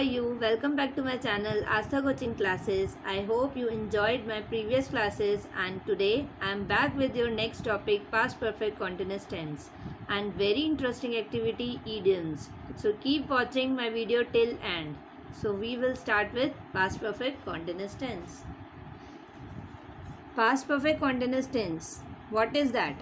you? Welcome back to my channel Astha Coaching Classes. I hope you enjoyed my previous classes and today I am back with your next topic, past perfect continuous tense and very interesting activity, idioms. So keep watching my video till end. So we will start with past perfect continuous tense. Past perfect continuous tense. What is that?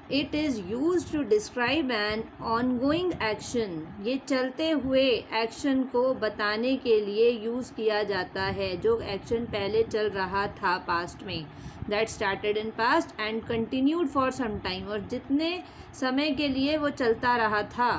It is used to describe an ongoing action. ये चलते हुए action को बताने के लिए use किया जाता है, जो एक्शन पहले चल रहा था पास्ट में, that started in past and continued for some time, और जितने समय के लिए वो चलता रहा था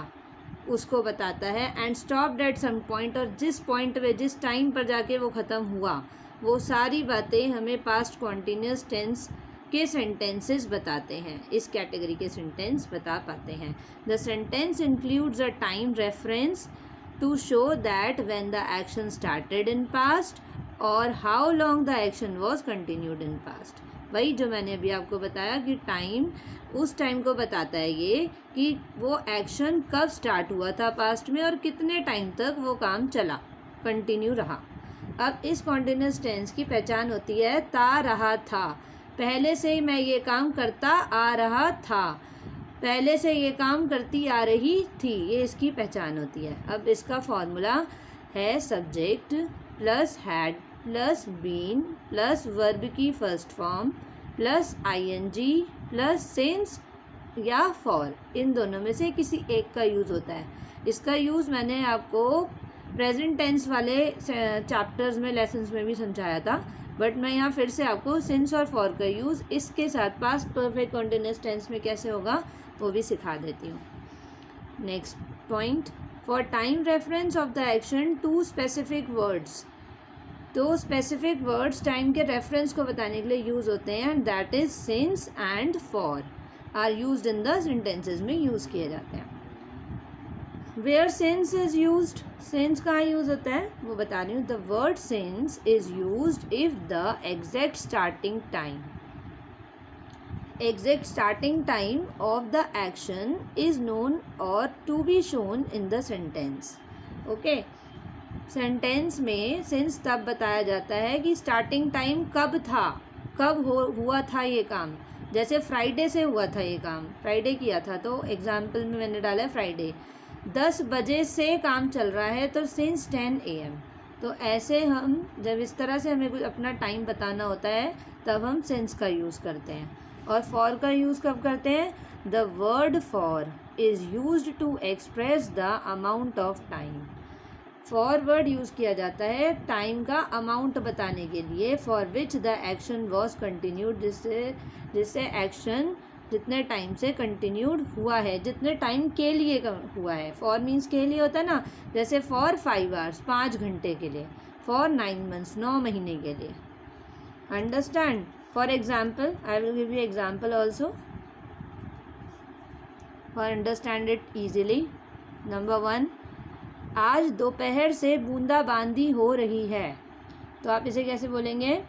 उसको बताता है, and stopped at some point, और जिस पॉइंट पे जिस टाइम पर जाके वो ख़त्म हुआ, वो सारी बातें हमें पास्ट कॉन्टीन्यूस टेंस के सेंटेंसेस बताते हैं, इस कैटेगरी के सेंटेंस बता पाते हैं. The sentence includes a time reference to show that when the action started in past और how long the action was continued in past. वही जो मैंने अभी आपको बताया कि टाइम, उस टाइम को बताता है ये कि वो एक्शन कब स्टार्ट हुआ था पास्ट में और कितने टाइम तक वो काम चला, कंटिन्यू रहा. अब इस कॉन्टिन्यूस टेंस की पहचान होती है ता रहा था, पहले से ही मैं ये काम करता आ रहा था, पहले से ये काम करती आ रही थी, ये इसकी पहचान होती है. अब इसका फॉर्मूला है subject plus had plus been plus verb की first form plus ING plus since या फॉर. इन दोनों में से किसी एक का यूज़ होता है. इसका यूज़ मैंने आपको प्रेजेंट टेंस वाले चैप्टर्स में, लेसन्स में भी समझाया था, बट मैं यहाँ फिर से आपको सिंस और फॉर का यूज़ इसके साथ पास्ट परफेक्ट कॉन्टिन्यूस टेंस में कैसे होगा वो भी सिखा देती हूँ. Next point, for time reference of the action to specific words. तो स्पेसिफिक वर्ड्स टाइम के रेफरेंस को बताने के लिए यूज़ होते हैं, and that is since and for are used in the sentences में यूज़ किए जाते हैं. Where since is used, since कहाँ यूज़ होता है वो बता रही हूँ. The word since is used if the exact starting time of the action is known और to be shown in the sentence. Okay, sentence में सिंस तब बताया जाता है कि स्टार्टिंग टाइम कब था, कब हुआ था ये काम. जैसे फ्राइडे से हुआ था ये काम, फ्राइडे किया था, तो एग्जाम्पल में मैंने डाला है फ्राइडे. 10 बजे से काम चल रहा है तो सिंस 10 AM. तो ऐसे हम जब इस तरह से हमें कुछ अपना टाइम बताना होता है तब हम सिंस का यूज़ करते हैं. और फॉर का यूज़ कब करते हैं? The word for is used to express the amount of time. For word use किया जाता है टाइम का अमाउंट बताने के लिए, for which the action was continued, जिससे एक्शन जितने टाइम से कंटिन्यूड हुआ है, जितने टाइम के लिए हुआ है. फॉर मीन्स के लिए होता है ना, जैसे फॉर 5 आवर्स 5 घंटे के लिए, फॉर 9 मंथ्स 9 महीने के लिए. Understand? For example, I will give you example also for understand it easily. Number 1, आज दोपहर से बूंदाबांदी हो रही है. तो आप इसे कैसे बोलेंगे?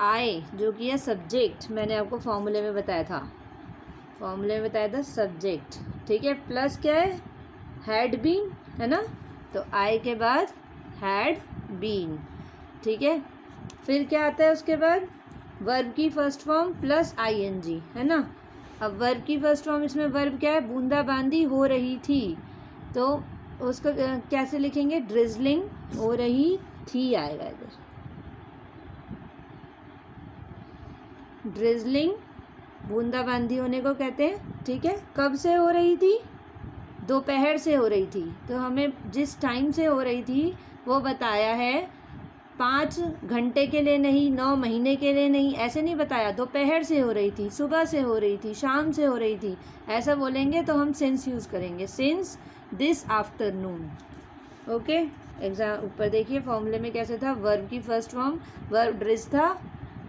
आई, जो कि है सब्जेक्ट, मैंने आपको फॉर्मूले में बताया था, सब्जेक्ट, ठीक है. प्लस क्या है? हैड बीन, है ना. तो आई के बाद हैड बीन, ठीक है. फिर क्या आता है उसके बाद? वर्ब की फर्स्ट फॉर्म प्लस आईएनजी, है ना. अब वर्ब की फर्स्ट फॉर्म, इसमें वर्ब क्या है? बूंदाबांदी हो रही थी, तो उसको कैसे लिखेंगे? ड्रिजलिंग हो रही थी आएगा इधर. ड्रिजलिंग बूंदाबांदी होने को कहते हैं, ठीक है. कब से हो रही थी? दोपहर से हो रही थी. तो हमें जिस टाइम से हो रही थी वो बताया है, 5 घंटे के लिए नहीं, 9 महीने के लिए नहीं, ऐसे नहीं बताया. दोपहर से हो रही थी, सुबह से हो रही थी, शाम से हो रही थी, ऐसा बोलेंगे तो हम सिंस यूज़ करेंगे. Since this afternoon. Okay, exam ऊपर देखिए फॉर्मूले में कैसे था. वर्ब की फर्स्ट फॉर्म, वर्ब ड्रिज था,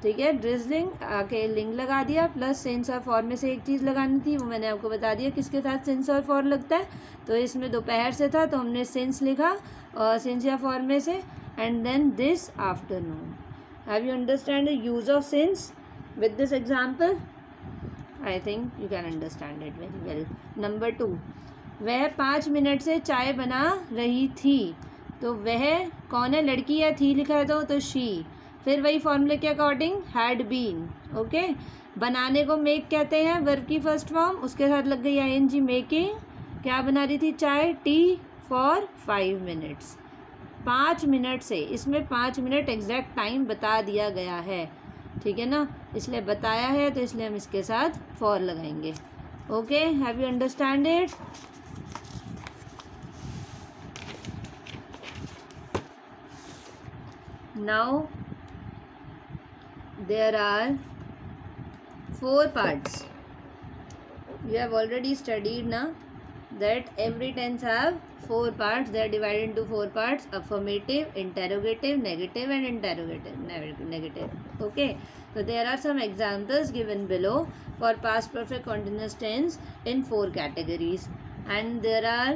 ठीक है. ड्रिजलिंग आके लिंक लगा दिया, प्लस सिंस और फॉर में से एक चीज़ लगानी थी, वो मैंने आपको बता दिया किसके साथ सिंस और फॉर लगता है. तो इसमें दोपहर से था तो हमने सिंस लिखा, और सिंस या फॉर में से, and then this afternoon. Have you understand the use of since with this example? I think you can understand it very well. Number 2, वह 5 मिनट से चाय बना रही थी. तो वह कौन है, लड़की है, थी लिखा है तो शी, फिर वही फॉर्मूले के अकॉर्डिंग हैड बीन। ओके, बनाने को मेक कहते हैं, वर्ब की फर्स्ट फॉर्म, उसके साथ लग गई आईएनजी मेकिंग। क्या बना रही थी, चाय, टी फॉर 5 मिनट्स, 5 मिनट से, इसमें 5 मिनट एग्जैक्ट टाइम बता दिया गया है, ठीक है ना, इसलिए बताया है तो इसलिए हम इसके साथ फॉर लगाएंगे। Okay, have you understand it? Now there are 4 parts. You have already studied now that every tense have 4 parts. They are divided into 4 parts: affirmative, interrogative, negative and interrogative negative. Okay, so there are some examples given below for past perfect continuous tense in 4 categories, and there are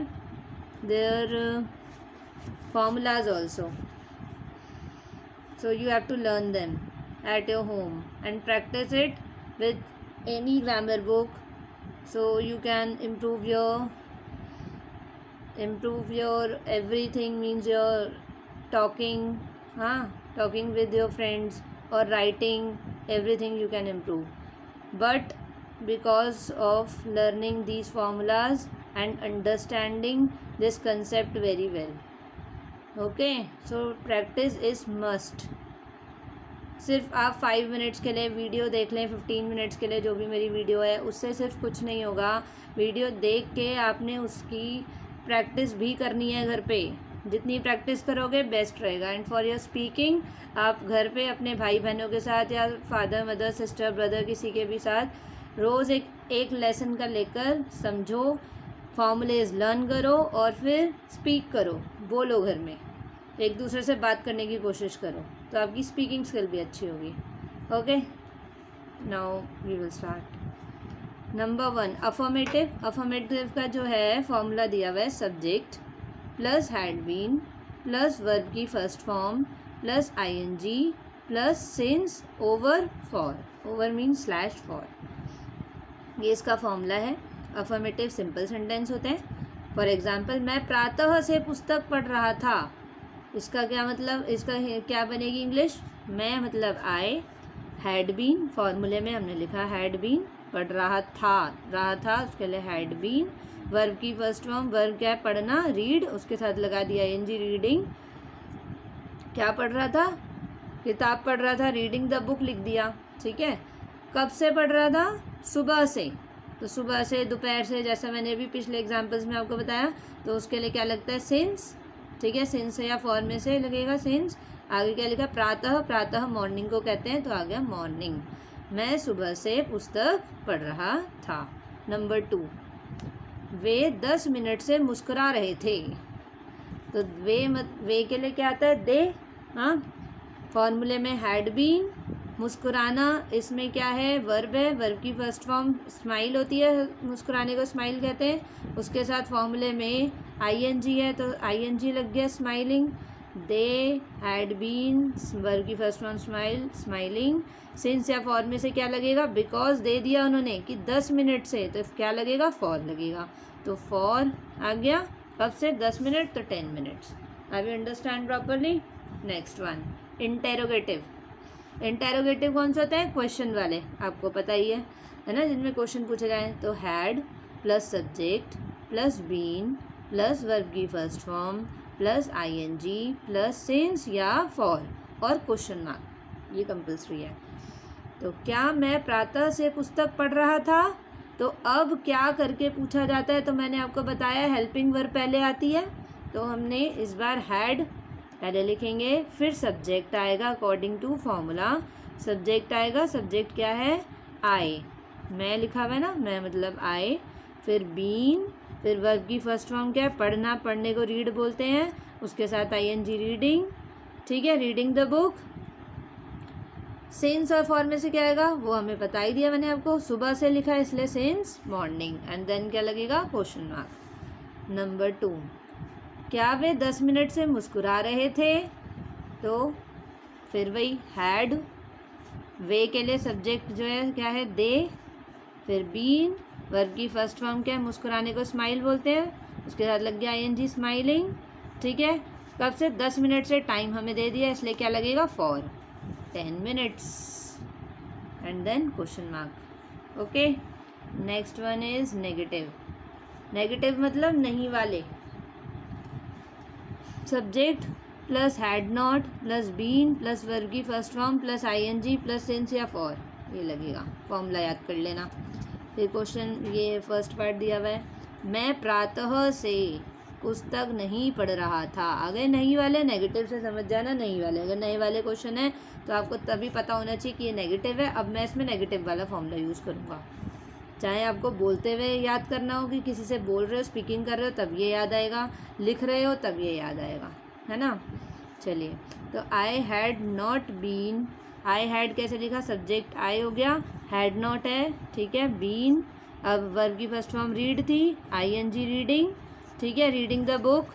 formulas also, so you have to learn them at your home and practice it with any grammar book, so you can improve your everything, means your talking, talking with your friends or writing, everything you can improve. But because of learning these formulas and understanding this concept very well, okay, so practice is must. सिर्फ आप 5 minutes के लिए video देख लें, 15 minutes के लिए जो भी मेरी वीडियो है, उससे सिर्फ कुछ नहीं होगा। वीडियो देख के आपने उसकी प्रैक्टिस भी करनी है घर पे। जितनी प्रैक्टिस करोगे बेस्ट रहेगा। एंड फॉर योर स्पीकिंग, आप घर पे अपने भाई बहनों के साथ या फादर मदर सिस्टर ब्रदर किसी के भी साथ रोज़ एक लेसन का लेकर समझो, फॉर्मूलेज लर्न करो और फिर स्पीक करो, बोलो घर में, एक दूसरे से बात करने की कोशिश करो, तो आपकी स्पीकिंग स्किल भी अच्छी होगी। Okay, now we will start. Number 1, affirmative. Affirmative का जो है फॉर्मूला दिया हुआ है, subject plus had been plus verb की first form plus ING plus since over for, over means slash for, ये इसका फॉर्मूला है। अफर्मेटिव सिंपल सेंटेंस होते हैं। फॉर एग्जाम्पल, मैं प्रातः से पुस्तक पढ़ रहा था, इसका क्या मतलब, इसका क्या बनेगी इंग्लिश, मैं मतलब आई, हैड बीन, फॉर्मूले में हमने लिखा हैड बीन, पढ़ रहा था उसके लिए हैड बीन, वर्ब की फर्स्ट फॉर्म, वर्ब क्या है, पढ़ना, रीड, उसके साथ लगा दिया एनजी, रीडिंग, क्या पढ़ रहा था, किताब पढ़ रहा था, रीडिंग द बुक लिख दिया, ठीक है। कब से पढ़ रहा था, सुबह से, तो सुबह से, दोपहर से, जैसा मैंने भी पिछले एग्जाम्पल्स में आपको बताया, तो उसके लिए क्या लगता है, सिंस, ठीक है, सिंस या फॉर में से लगेगा सिंस। आगे क्या लिखा, प्रातः, प्रातः मॉर्निंग को कहते हैं, तो आ गया मॉर्निंग। मैं सुबह से पुस्तक पढ़ रहा था। नंबर 2, वे 10 मिनट से मुस्कुरा रहे थे, तो वे के लिए क्या आता है, दे, हाँ, फॉर्मूले में हैड बीन, मुस्कुराना इसमें क्या है, वर्ब है, वर्ब की फर्स्ट फॉर्म स्माइल होती है, मुस्कुराने को स्माइल कहते हैं, उसके साथ फॉर्मूले में आईएनजी है तो आईएनजी लग गया, smiling. They had been, verb की first form smile, smiling. Since या फॉर में से क्या लगेगा, बिकॉज दे दिया उन्होंने कि 10 मिनट से, तो क्या लगेगा, फॉर लगेगा, तो फॉर आ गया, कब से, 10 मिनट, तो 10 minutes. Have you understand properly? Next one, interrogative. Interrogative कौन सा होता है, क्वेश्चन वाले, आपको पता ही है ना, जिनमें क्वेश्चन पूछे जाए, तो had plus subject plus been plus verb की first form plus ING plus since या फॉर और क्वेश्चन मार्क, ये कंपल्सरी है। तो क्या मैं प्रातः से पुस्तक पढ़ रहा था, तो अब क्या करके पूछा जाता है, तो मैंने आपको बताया हेल्पिंग वर्ब पहले आती है, तो हमने इस बार हैड पहले लिखेंगे, फिर सब्जेक्ट आएगा अकॉर्डिंग टू फॉर्मूला, सब्जेक्ट आएगा, सब्जेक्ट क्या है, आई, मैं लिखा हुआ है ना, मैं मतलब आई, फिर बीन, फिर वर्ब की फर्स्ट फॉर्म क्या है, पढ़ना, पढ़ने को रीड बोलते हैं, उसके साथ आईएनजी, रीडिंग, ठीक है, रीडिंग द बुक। सिंस और फॉर में से क्या आएगा, वो हमें बता ही दिया मैंने आपको, सुबह से लिखा है इसलिए सिंस मॉर्निंग, एंड देन क्या लगेगा, क्वेश्चन मार्क। नंबर 2, क्या वे 10 मिनट से मुस्कुरा रहे थे, तो फिर वही हैड, वे के लिए सब्जेक्ट जो है क्या है, दे, फिर बीन, वर्ब की फर्स्ट फॉर्म क्या है, मुस्कुराने को स्माइल बोलते हैं, उसके साथ लग गया आईएनजी, स्माइलिंग, ठीक है, कब से? 10 मिनट से। टाइम हमें दे दिया इसलिए क्या लगेगा? For 10 minutes and then question mark. Okay, next one is negative. Negative मतलब नहीं वाले। Subject plus had not plus been plus verb की first form plus ING plus since या फॉर, ये लगेगा। फॉर्मूला याद कर लेना। फिर क्वेश्चन, ये फर्स्ट पार्ट दिया हुआ है, मैं प्रातः से पुस्तक नहीं पढ़ रहा था। अगर नहीं वाले नेगेटिव से समझ जाना, नहीं वाले। अगर नए वाले क्वेश्चन है तो आपको तभी पता होना चाहिए कि ये नेगेटिव है। अब मैं इसमें नेगेटिव वाला फॉर्मूला यूज़ करूँगा। चाहे आपको बोलते हुए याद करना हो कि किसी से बोल रहे हो, स्पीकिंग कर रहे हो, तब ये याद आएगा। लिख रहे हो तब ये याद आएगा, है ना। चलिए, तो I had not been, I had कैसे लिखा? सब्जेक्ट आई हो गया, हैड नॉट है, ठीक है। बीन, अब वर्ब की फर्स्ट फॉर्म रीड थी, आईएनजी रीडिंग, ठीक है, रीडिंग द बुक।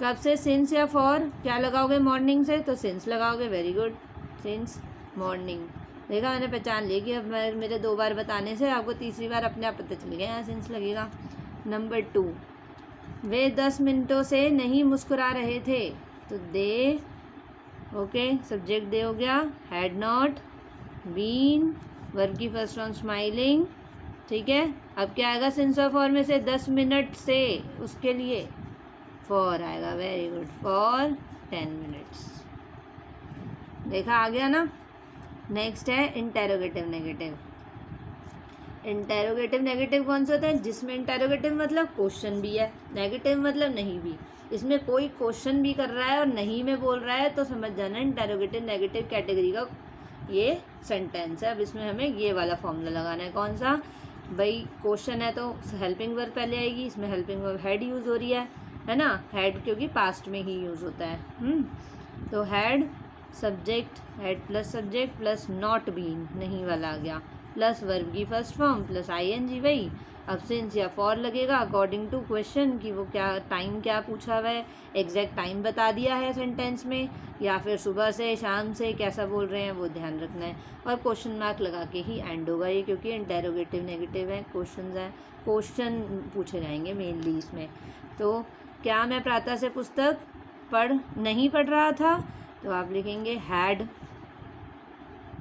कब से? सिंस या फॉर, क्या लगाओगे? मॉर्निंग से, तो सिंस लगाओगे। Very good, since morning. देखा, मैंने पहचान लिया कि अब मेरे 2 बार बताने से आपको तीसरी बार अपने आप पता चल गया यहाँ सिंस लगेगा। नंबर 2, वे 10 मिनटों से नहीं मुस्कुरा रहे थे, तो दे, ओके, सब्जेक्ट दे हो गया, हैड नॉट, बीन, वर्ब की फर्स्ट फॉर्म स्माइलिंग, ठीक है। अब क्या आएगा? सिंस और फॉर में से 10 मिनट से, उसके लिए फॉर आएगा। Very good, for 10 minutes. देखा, आ गया ना। नेक्स्ट है इंटेरोगेटिव नेगेटिव। इंटेरोगेटिव नेगेटिव कौन सा होता है? जिसमें इंटेरोगेटिव मतलब क्वेश्चन भी है, नेगेटिव मतलब नहीं भी। इसमें कोई क्वेश्चन भी कर रहा है और नहीं में बोल रहा है तो समझ जाना इंटेरोगेटिव नेगेटिव कैटेगरी का ये सेंटेंस है। अब इसमें हमें ये वाला फॉर्मूला लगाना है। कौन सा? भाई क्वेश्चन है तो हेल्पिंग वर्ब पहले आएगी। इसमें हेल्पिंग वर्ब हैड यूज़ हो रही है ना। हैड क्योंकि पास्ट में ही यूज़ होता है। तो had, subject, had plus subject plus not been, नहीं वाला आ गया, प्लस वर्ब की फर्स्ट फॉर्म प्लस आईएनजी। वही, अब सिंस या फॉर लगेगा अकॉर्डिंग टू क्वेश्चन कि वो क्या टाइम क्या पूछा हुआ है, एग्जैक्ट टाइम बता दिया है सेंटेंस में, या फिर सुबह से शाम से कैसा बोल रहे हैं वो ध्यान रखना है। और क्वेश्चन मार्क लगा के ही एंड होगा ये, क्योंकि इंटेरोगेटिव नेगेटिव है, क्वेश्चन है, क्वेश्चन पूछे जाएंगे मेनली इसमें। तो क्या मैं प्रातः से पुस्तक नहीं पढ़ रहा था, तो आप लिखेंगे हैड,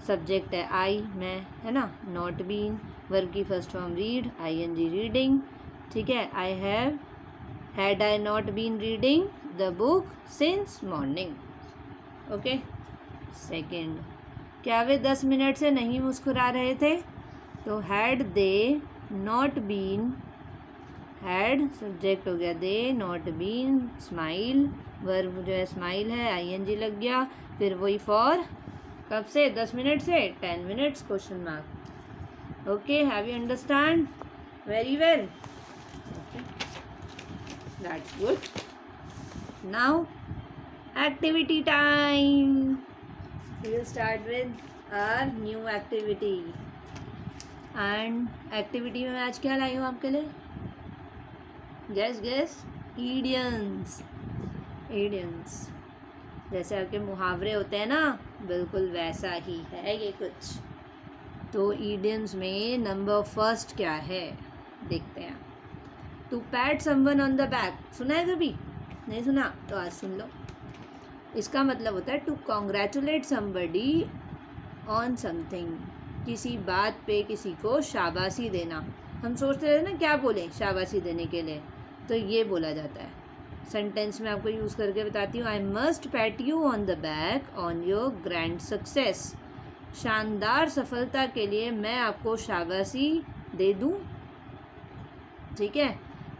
सब्जेक्ट है आई, मैं, है ना, नॉट बीन, वर्ब की first form read, ING reading, ठीक है। I have, had I not been reading the book since morning, okay. Second, क्या वे 10 मिनट से नहीं मुस्कुरा रहे थे, तो had they not been, had subject हो गया they, not been, smile, verb जो है स्माइल है, आईएनजी लग गया, फिर वही फॉर, कब से? 10 मिनट से 10 minutes, question mark. Okay, have you understand? Very well, that's good. Now activity time. We will start with our new activity. And activity में मैं आज क्या लाई हूँ आपके लिए? Guess idioms. इडियम्स जैसे आपके मुहावरे होते हैं ना, बिल्कुल वैसा ही है ये कुछ। तो इडियम्स में नंबर फर्स्ट क्या है देखते हैं। To pat someone on the back, सुना है कभी? नहीं सुना तो आज सुन लो। इसका मतलब होता है to congratulate somebody on something, किसी बात पे किसी को शाबाशी देना। हम सोचते रहते ना क्या बोलें शाबाशी देने के लिए, तो ये बोला जाता है। सेंटेंस में आपको यूज़ करके बताती हूँ। I must PAT you on the back on your grand success, शानदार सफलता के लिए मैं आपको शाबाशी दे दूँ, ठीक है।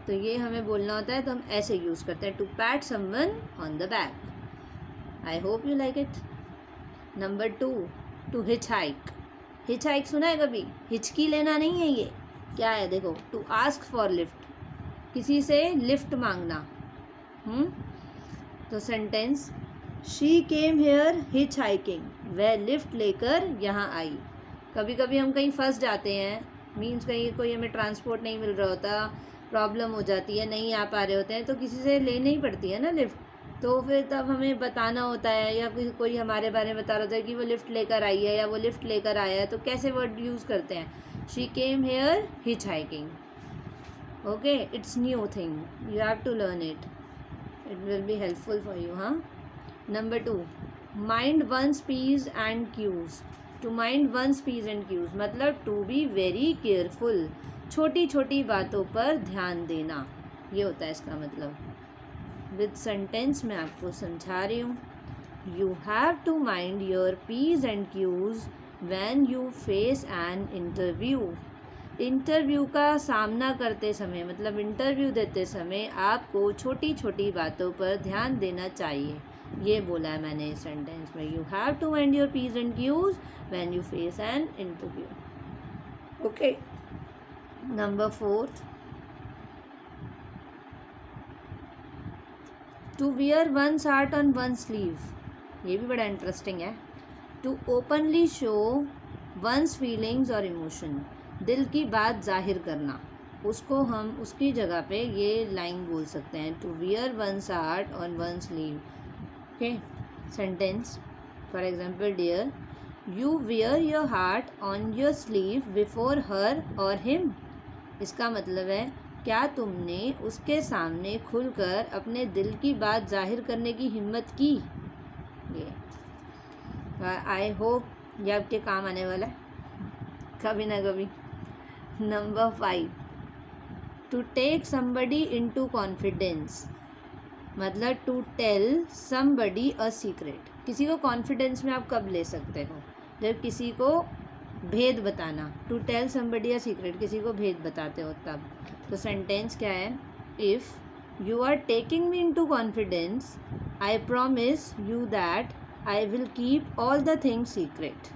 तो ये हमें बोलना होता है, तो हम ऐसे यूज़ करते हैं, to pat someone on the back. I hope you like it. Number 2, to hitch hike. Hitch hike सुना है कभी? हिचकी लेना नहीं है ये, क्या है देखो, टू आस्क फॉर लिफ्ट, किसी से लिफ्ट मांगना। तो sentence, she came here hitch hiking, वह लिफ्ट लेकर यहाँ आई। कभी कभी हम कहीं फंस जाते हैं, मीन्स कहीं कोई हमें ट्रांसपोर्ट नहीं मिल रहा होता, प्रॉब्लम हो जाती है, नहीं आ पा रहे होते हैं, तो किसी से लेनी ही पड़ती है ना लिफ्ट। तो फिर तब हमें बताना होता है, या कोई हमारे बारे में बता रहा होता है कि वो लिफ्ट लेकर आई है या वो लिफ्ट लेकर आया है, तो कैसे वर्ड यूज़ करते हैं? She came here hitch hiking, okay, it's new thing, you have to learn it. It will be helpful for you, huh? Number 2, mind one's P's and Q's. To mind one's P's and Q's मतलब to be very careful, छोटी छोटी बातों पर ध्यान देना, ये होता है इसका मतलब. विद सेंटेंस मैं आपको समझा रही हूँ. You have to mind your P's and Q's when you face an interview. Interview का सामना करते समय मतलब इंटरव्यू देते समय आपको छोटी छोटी बातों पर ध्यान देना चाहिए, ये बोला है मैंने इस सेंटेंस में. You have to mind your p's and q's when you face an interview. Okay. Number 4, to wear one's heart on one sleeve. ये भी बड़ा इंटरेस्टिंग है. To openly show one's feelings और इमोशन. दिल की बात जाहिर करना, उसको हम उसकी जगह पे ये लाइन बोल सकते हैं. To wear one's heart on one sleeve. Okay. Sentence for example, dear you wear your heart on your sleeve before her और हिम. इसका मतलब है क्या तुमने उसके सामने खुलकर अपने दिल की बात जाहिर करने की हिम्मत की. ये आई होप ये आपके काम आने वाला है कभी ना कभी. Number 5, to take somebody into confidence मतलब to tell somebody a secret. किसी को कॉन्फिडेंस में आप कब ले सकते हो? जब किसी को भेद बताना. To tell somebody a secret, किसी को भेद बताते हो तब. तो सेंटेंस क्या है? If you are taking me into confidence I promise you that I will keep all the things secret.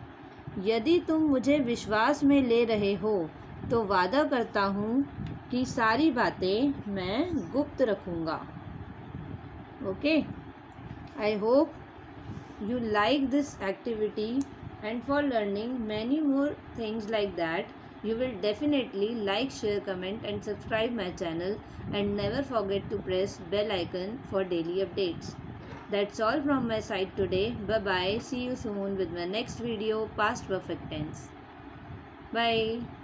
यदि तुम मुझे विश्वास में ले रहे हो तो वादा करता हूँ कि सारी बातें मैं गुप्त रखूँगा. Okay. I hope you like this activity, and for learning many more things like that you will definitely like, share, comment and subscribe my channel, and never forget to press bell icon for daily updates. That's all from my side today. Bye bye. See you soon with my next video, past perfect tense. Bye.